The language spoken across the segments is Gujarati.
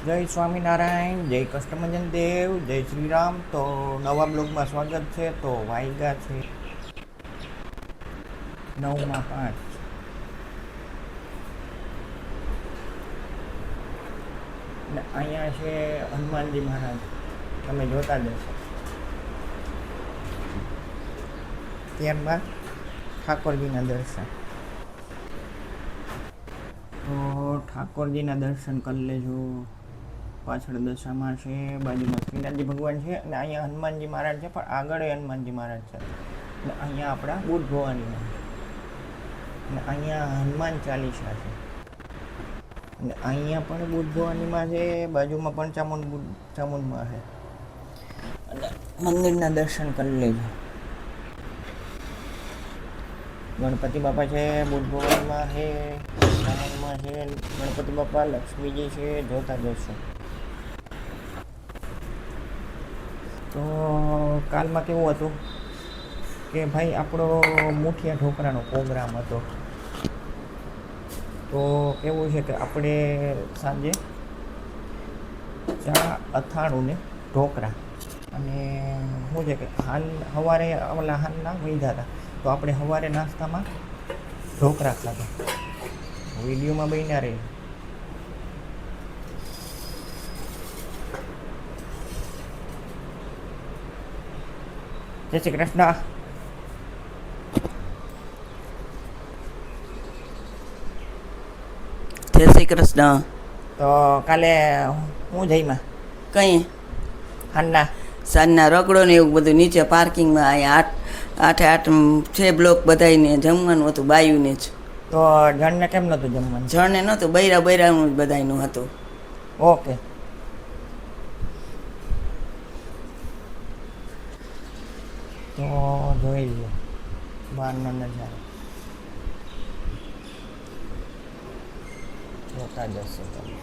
જય સ્વામિનારાયણ, જય કષ્ટભંજન દેવ, જય શ્રી રામ. તો નવા બ્લોગમાં સ્વાગત છે. તો વાયગા છે 9:05 ને અહીંયા છે હનુમાનજી મહારાજ, તમે જોતા જશો. ત્યારબાદ ઠાકોરજીના દર્શન. તો ઠાકોરજીના દર્શન કરી લેજો. પાછળ દશામાં છે, બાજુમાં શ્રીનાથજી ભગવાન છે અને અહીંયા હનુમાનજી મહારાજ છે, પણ આગળ હનુમાનજી મહારાજ છે અને અહીંયા આપણા બુદ્ધ ભવાની અને અહીંયા હનુમાન ચાલીસા છે અને અહીંયા પણ બુદ્ધ ભવાનીમાં છે, બાજુમાં પણ ચામુંડમાં છે અને મંદિરના દર્શન કરી લેજો. ગણપતિ બાપા છે, બુદ્ધ ભવાનીમાં છે, ચામુંડમાં છે ગણપતિ બાપા, લક્ષ્મીજી છે, જોતા જશો. તો કાલમાં કેવું હતું કે ભાઈ આપણો મુઠિયા ઢોકળાનો પ્રોગ્રામ હતો. તો કેવું છે કે આપણે સાંજે ચા, અથાણું ને ઢોકળા અને શું છે કે સવારે ઓલા હાનના વૈધા હતા, તો આપણે સવારે નાસ્તામાં ઢોકળા ખાધા. વિડીયોમાં બન્યા રહી. જય શ્રી કૃષ્ણ. જય શ્રી કૃષ્ણ. તો કાલે હું જઈમાં કઈ હાનના સાંજના રગડો ને એવું બધું નીચે પાર્કિંગમાં અહીંયા આઠે છે બ્લોક બધાને જમવાનું હતું, બાયુને જ. તો જણને કેમ નહોતું જમવાનું? જણને નહોતું, બૈરાનું જ બધાયનું હતું. ઓકે. તો જોઈ લો બહારનો નજારો, જોતા જશો તમે.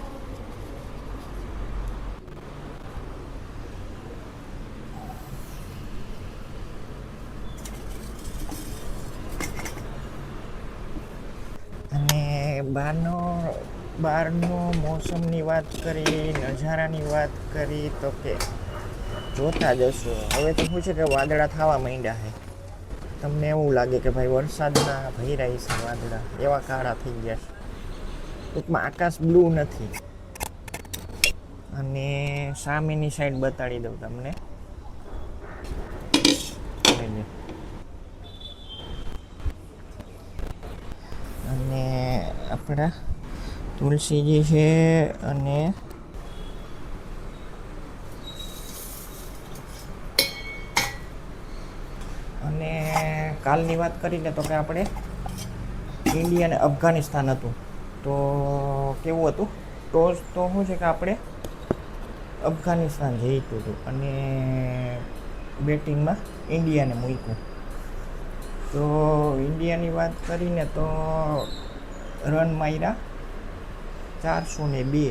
અને બહારનો મોસમની વાત કરી, નજારાની વાત કરી તો કે જોતા જશો. હવે તો શું છે કે વાદળા થવા માંડ્યા છે. તમને એવું લાગે કે ભાઈ વરસાદના ભૈરા છે વાદળા, એવા કાળા થઈ ગયા છે. ટૂંકમાં આકાશ બ્લુ નથી. અને સામેની સાઈડ બતાડી દઉં તમને. અને આપણા તુલસીજી છે અને કાલની વાત કરીને તો કે આપણે ઇન્ડિયા અને અફઘાનિસ્તાન હતું. તો કેવું હતું? ટોસ તો શું છે કે આપણે અફઘાનિસ્તાન જીત્યું હતું અને બેટિંગમાં ઇન્ડિયાને મૂક્યું. તો ઇન્ડિયાની વાત કરીને તો રન માર્યા 402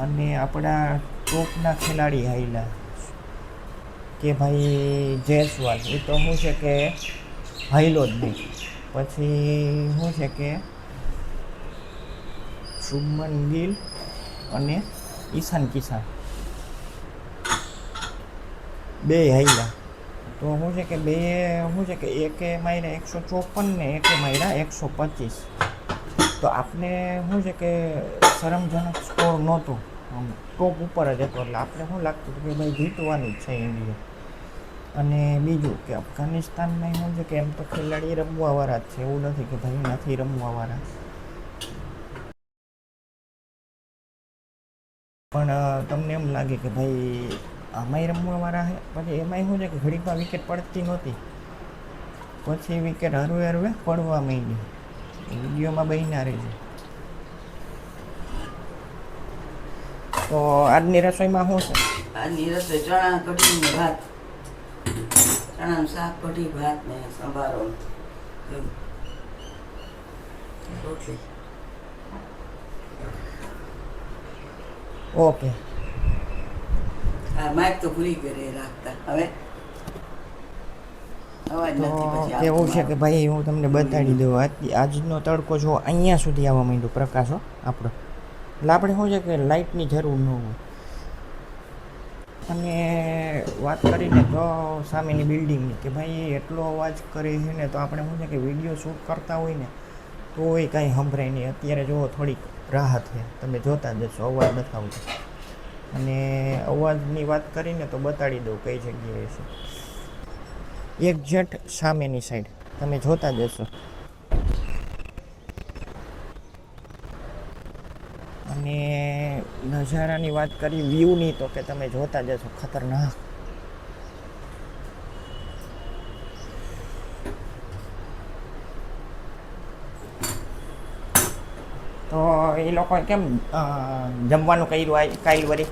અને આપણા ટોપના ખેલાડી હાર્યા કે ભાઈ જયસ્વાલ, એ તો શું છે કે હાઈલો જ નહીં. પછી શું છે કે શુભમન ગિલ અને ઈશાન કિશાન બે હાઈલા. તો શું છે કે બે શું છે કે એકે માર્યા 154 ને એકે માર્યા 125. તો આપને શું છે કે શરમજનક સ્કોર નહોતો, ટોપ ઉપર જ હતો. એટલે આપણે શું લાગતું હતું કે ભાઈ જીતવાનું જ છે ઇન્ડિયા. અને બીજું કે અફઘાનિસ્તાનમાં શું છે કે એમ તો ખેલાડી રમવાવાળા જ છે, એવું નથી કે ભાઈ નથી રમવાવાળા. પણ તમને એમ લાગે કે ભાઈ આમાંય રમવાવાળા છે. પછી એમાંય શું છે કે ઘડીકમાં વિકેટ પડતી નહોતી, પછી વિકેટ હરવે પડવા માંડી. વિડીયોમાં બન્યા રહેજો. તો આજની રસોઈમાં શું છે? આજની રસોઈ ચણા કઢી ને ભાત, ચણાનું શાક, કઢી, ભાત ને સંભારો, રોટલી. ઓકે. હા, માઇક તો ભૂલી ગયે રાખતા. હવે અવાજ તો નથી. પછી કેવું છે કે ભાઈ હું તમને બતાડી દઉં. આજનો તડકો જો અહીંયા સુધી આવવા માંડ્યો પ્રકાશો આપણો. એટલે આપણે શું છે કે લાઇટની જરૂર ન હોય. અને વાત કરીને તો સામેની બિલ્ડિંગની કે ભાઈ એટલો અવાજ કરે છે ને, તો આપણે શું છે કે વિડીયો શૂટ કરતા હોય ને તો એ કાંઈ સંભળાય નહીં. અત્યારે જુઓ થોડીક રાહત છે, તમે જોતા જશો, અવાજ નથી આવતો. અને અવાજની વાત કરીને તો બતાડી દઉં કઈ જગ્યાએ છે. એક્ઝેક્ટ સામેની સાઈડ તમે જોતા જશો. અને નજારાની વાત કરી વ્યૂની તો કે તમે જોતા જશો, ખતરનાક. તો એ લોકો કેમ જમવાનું કર્યું કાલ વળી?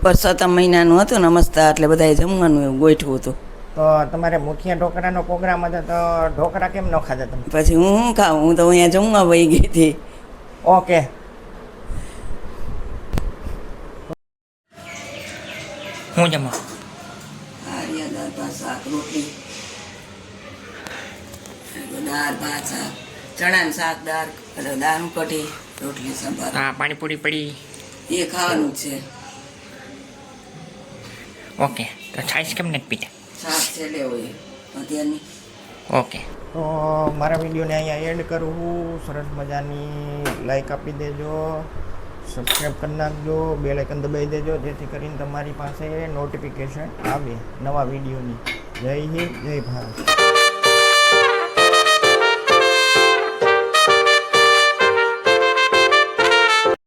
પરસોત્તમ મહિનાનું હતું નમસ્તા, એટલે બધાએ જમવાનું એવું ગોઠવું હતું. તો તમારે મુઠિયા ઢોકળાનો પ્રોગ્રામ હતો, તો ઢોકળા કેમ ન ખાધા તમે? પછી હું શું ખાઉં, હું તો અહીંયા જમવા વહી ગઈ હતી. ઓકે. હું જમા દાળ ભાત શાક રોટલી, દાળ ભાત શાક, ચણાનું શાક, દાળ કઢી, રોટલી સંભાર. હા, પાણીપુરી પડી એ ખાવાનું જ છે. ઓકે. તો છાશ કેમ નથી પીતા? શાક છે લેવો એ અત્યારની. ઓકે. તો મારા વિડીયોને અહીંયા એડ કરું છું. સરસ મજાની લાઈક આપી દેજો, સબસ્ક્રાઈબ કરી નાખજો, બેલ આઇકન દબાવી દેજો, જેથી કરીને તમારી પાસે નોટિફિકેશન આવે નવા વિડીયોની. જય હિન્દ, જય ભારત.